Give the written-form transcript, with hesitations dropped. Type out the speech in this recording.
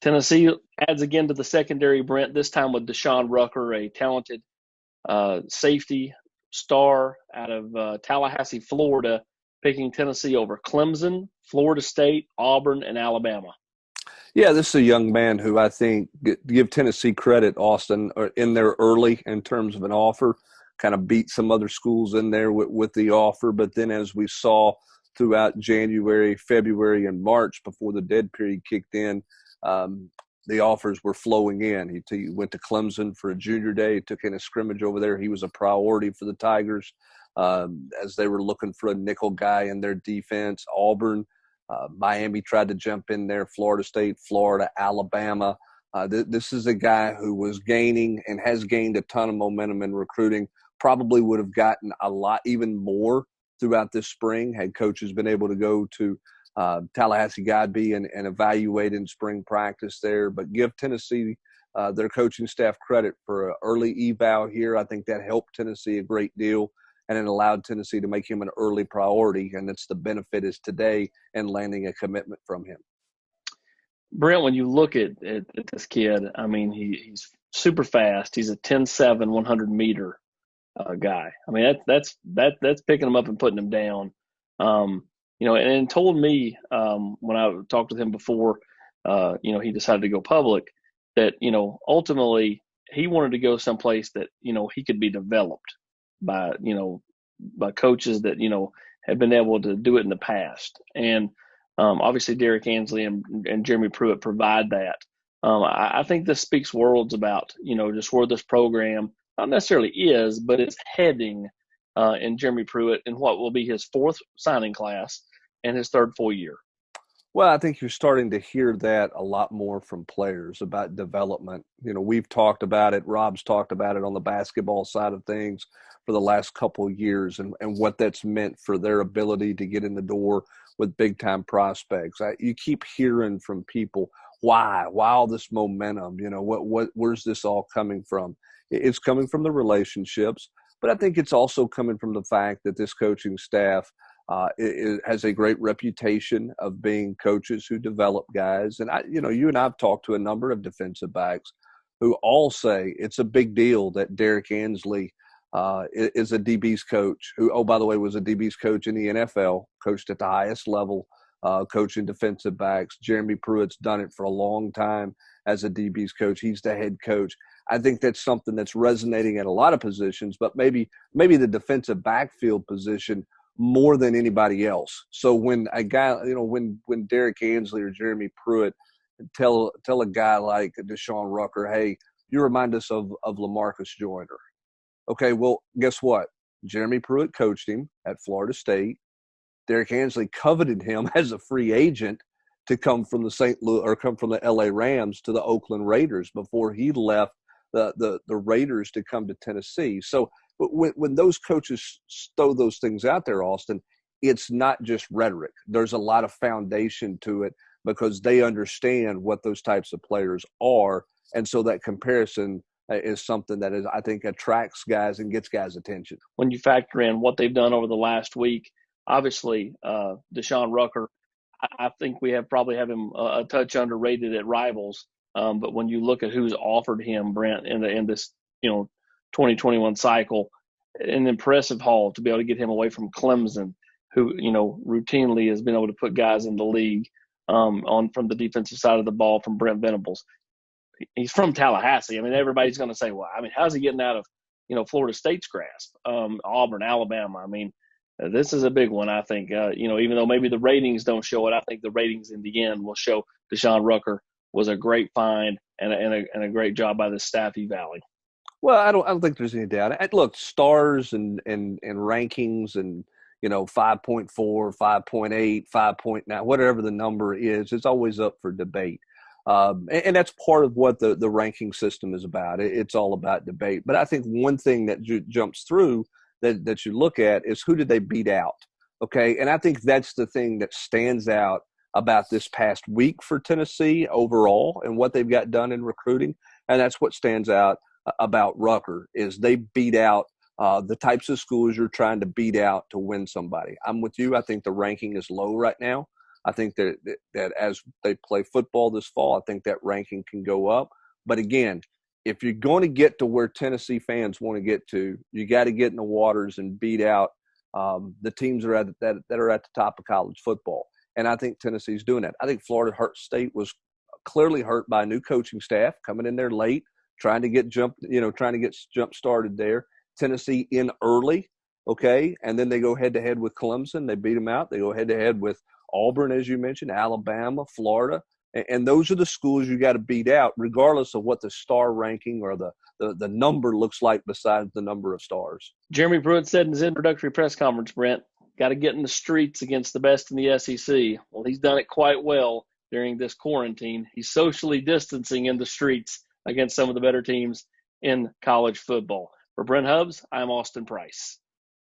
Tennessee adds again to the secondary, Brent, this time with De'Shawn Rucker, a talented safety star out of Tallahassee, Florida, picking Tennessee over Clemson, Florida State, Auburn, and Alabama. Yeah, this is a young man who I think give Tennessee credit, Austin, in there early in terms of an offer, kind of beat some other schools in there with the offer. But then as we saw throughout January, February, and March before the dead period kicked in, the offers were flowing in. He went to Clemson for a junior day, took in a scrimmage over there. He was a priority for the Tigers as they were looking for a nickel guy in their defense. Auburn, Miami tried to jump in there, Florida State, Florida, Alabama. This is a guy who was gaining and has gained a ton of momentum in recruiting, probably would have gotten a lot, even more throughout this spring had coaches been able to go to Tallahassee Godby and evaluate in spring practice there. But give Tennessee their coaching staff credit for an early eval here. I think that helped Tennessee a great deal, and it allowed Tennessee to make him an early priority, and it's the benefit is today in landing a commitment from him. Brent, when you look at this kid, I mean, he's super fast. He's a 10.7, 100-meter guy. I mean, that's picking him up and putting him down. And told me when I talked with him before, he decided to go public, that, ultimately he wanted to go someplace that, he could be developed by coaches that, have been able to do it in the past. And obviously Derek Ansley and Jeremy Pruitt provide that. I think this speaks worlds about, just where this program not necessarily is, but it's heading in Jeremy Pruitt in what will be his fourth signing class and his third full year. Well, I think you're starting to hear that a lot more from players about development. We've talked about it. Rob's talked about it on the basketball side of things for the last couple of years and what that's meant for their ability to get in the door with big-time prospects. You keep hearing from people, why all this momentum? Where's this all coming from? It's coming from the relationships, but I think it's also coming from the fact that this coaching staff it has a great reputation of being coaches who develop guys. And you and I have talked to a number of defensive backs who all say it's a big deal that Derek Ansley is a DB's coach who, oh, by the way, was a DB's coach in the NFL, coached at the highest level, coaching defensive backs. Jeremy Pruitt's done it for a long time as a DB's coach. He's the head coach. I think that's something that's resonating at a lot of positions, but maybe the defensive backfield position more than anybody else. So when a guy, when Derek Ansley or Jeremy Pruitt tell a guy like De'Shawn Rucker, hey, you remind us of LaMarcus Joyner. Okay, well, guess what? Jeremy Pruitt coached him at Florida State. Derek Ansley coveted him as a free agent to come from the LA Rams to the Oakland Raiders before he left the Raiders to come to Tennessee. So but when those coaches throw those things out there, Austin, it's not just rhetoric. There's a lot of foundation to it because they understand what those types of players are. And so that comparison is something that I think attracts guys and gets guys' attention. When you factor in what they've done over the last week, obviously De'Shawn Rucker, I think we probably have him a touch underrated at Rivals. But when you look at who's offered him, Brent, in this 2021 cycle, an impressive haul to be able to get him away from Clemson, who routinely has been able to put guys in the league from the defensive side of the ball from Brent Venables. He's from Tallahassee. I mean, everybody's going to say, well, I mean, how's he getting out of Florida State's grasp? Auburn, Alabama. I mean, this is a big one. I think even though maybe the ratings don't show it, I think the ratings in the end will show De'Shawn Rucker was a great find and a great job by the staff evaling. Well, I don't think there's any doubt. Look, stars and rankings and 5.4, 5.8, 5.9, whatever the number is, it's always up for debate. And that's part of what the ranking system is about. It's all about debate. But I think one thing that jumps through that you look at is who did they beat out? Okay, and I think that's the thing that stands out about this past week for Tennessee overall and what they've got done in recruiting, and that's what stands out about Rucker is they beat out the types of schools you're trying to beat out to win somebody. I'm with you. I think the ranking is low right now. I think that as they play football this fall, I think that ranking can go up. But again, if you're going to get to where Tennessee fans want to get to, you got to get in the waters and beat out the teams that are at the top of college football. And I think Tennessee's doing that. I think Florida State was clearly hurt by a new coaching staff coming in there late, trying to get jump started there. Tennessee in early, okay, and then they go head to head with Clemson. They beat them out. They go head to head with Auburn, as you mentioned, Alabama, Florida, and those are the schools you got to beat out, regardless of what the star ranking or the number looks like besides the number of stars. Jeremy Pruitt said in his introductory press conference, Brent, got to get in the streets against the best in the SEC. Well, he's done it quite well during this quarantine. He's socially distancing in the streets against some of the better teams in college football. For Brent Hubbs, I'm Austin Price.